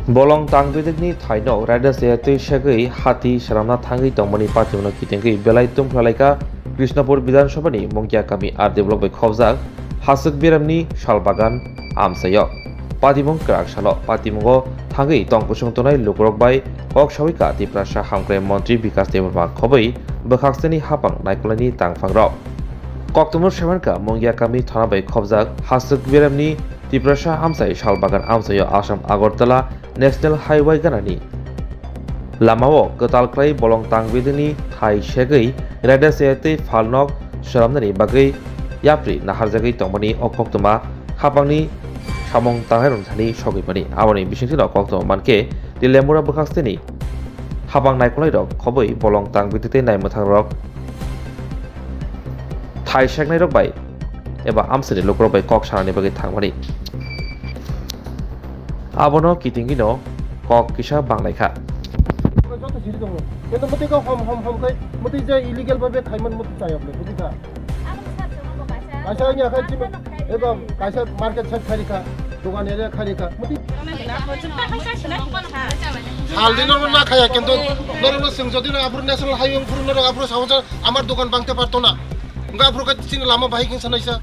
Bolong tangbidigni thaino Raida Sayate Shagai Hati Sharamna Thangi Tomani Patimono Kitingi Belaitum Pralaika Krishnapur Bidan Shobani Mongkia Kami are developed by Khobzak Hasuk Biramni Shalbagan Amsayo Patimong Krak Shalo Patimongo Thangi Tongkusung Tonai Lukrok by Ok Shawika Tiprasha Hamkre Montri Bikas Development Khobai Bakhaksani Hapang Naikulani Tangfangrok Koktumur Shamanka Mongkia Kami Thana by Khobzak Hasuk Biramni Tiprasha Amsai Shalbagan Amsayo Asam Agartala National Highway Ganani Lamao Katalkrai Bolong Tangbidini Thai Shagai Raida Sayate Falnok Sharamnani Bagai Yapri Naharjagai Tomani Okoktoma Hapangni Samong Tangaron Thani Shogipani Awani Bishinti Okokto Manke Dilemura Bakasteni Hapang Naikolai Dok Koboi Bolong Tangbidite Naimatang Rock Thai Shagnai Rock by Eba Amsani Lokro by Kok Sharani Bagai Tangmani Abono Kitingino Kok Kisha Banglaika কিন্তু মতিকা হম কই মতি যে illegal ভাবে খাইমান মতি চাই আপনি মতিকা আচ্ছা ইয়া খাইছি এবং কাইসা market side খারিকা দোকান এরিয়া খারিকা মতি হাল দিনের না খায়া কিন্তু নরম সিং যদি না আফুর ন্যাশনাল হাইওয়ে ফুরুন আফুর সাহস আমার দোকান ভাঙতে পারতো না গা আফুর কা চিন লামা বাইকিং সানাইছা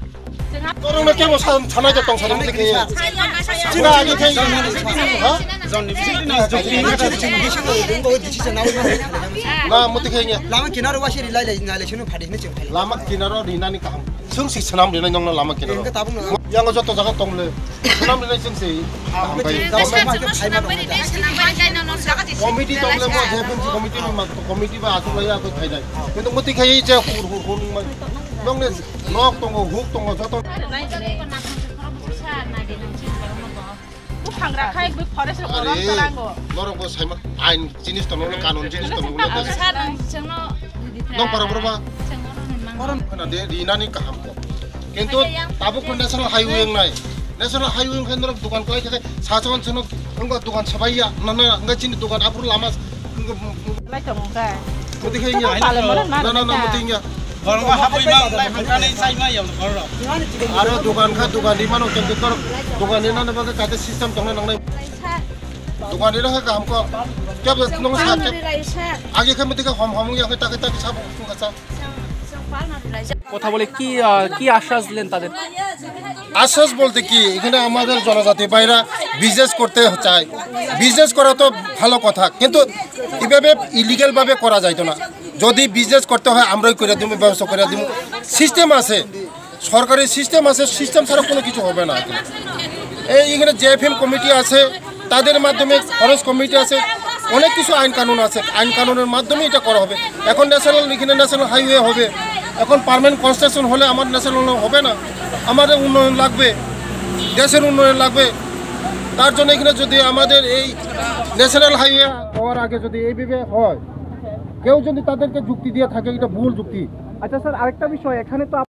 নরম কে বসা ছানা যতং সানা মতি কে চিনা আগে খাই হ্যাঁ Nah, mesti kayaknya. Lama kinar wasi rilai nilai sini fadih ni cuma. Lama kinar orang Rina ni kaham. Sungsi senam Rina yang lama kinar. Yang aku jatuh jangan tong le. Senam Rina sungsi. Komiti tong le mau heaven si komiti ni mak komiti bah asuh lagi aku thay day. Itu mesti kayaknya je hur dong le nok tong hook tong jatuh. Pangrakai bu forest orang sekarang go. Lorong bos saya ain jenis tanah kanon jenis tanah ulah dah. Nong para berapa? Orang mana dia di nani kaham ko. Kintu tabuk pun national highway yang naik. National highway yang kan orang dukan kelai kita sasaran senok enggak dukan sabaya, nana enggak jenis dukan apur lamas. Lai tengah. Mesti kayaknya. Nana mestinya. Orang hapui bang, lai makan ini saya mah yang orang. Ada dukan di mana kan kita dukan ini nana bagai kata sistem tengah nang दुकान ini kan kamu kok, jab nong sakit, agi kan mesti kan hom yang kita sabuk kasa. কথা বলে কি আশ্বাস দিলেন তাদের? আশ্বাস বলতে কি এখানে আমাদের জনজাতি ভাইরা বিজনেস করতে চায়, বিজনেস করা তো ভালো কথা, কিন্তু এভাবে ইলিগাল ভাবে করা যাইতো না। যদি বিজনেস করতে হয় আমরাই করে দিব, ব্যবস্থা করে দিব, সিস্টেম আছে, সরকারি সিস্টেম আছে, সিস্টেম ছাড়া কোনো কিছু হবে না। এই এখানে জেএফএম কমিটি আছে, তাদের মাধ্যমে ফরেস্ট কমিটি আছে, অনেক কিছু আইন কানুন আছে, আইন কানুনের মাধ্যমে এটা করা হবে। এখন এখানে ন্যাশনাল হাইওয়ে হবে, এখন পার্মানেন্ট কনস্ট্রাকশন হলে আমার ন্যাশনাল হবে না, আমাদের উন্নয়ন লাগবে, দেশের উন্নয়ন লাগবে। তার জন্য এখানে যদি আমাদের এই ন্যাশনাল হাইওয়ে হওয়ার আগে যদি এইভাবে হয়, কেউ যদি তাদেরকে যুক্তি দিয়ে থাকে, এটা ভুল যুক্তি। আচ্ছা স্যার, আরেকটা বিষয়, এখানে তো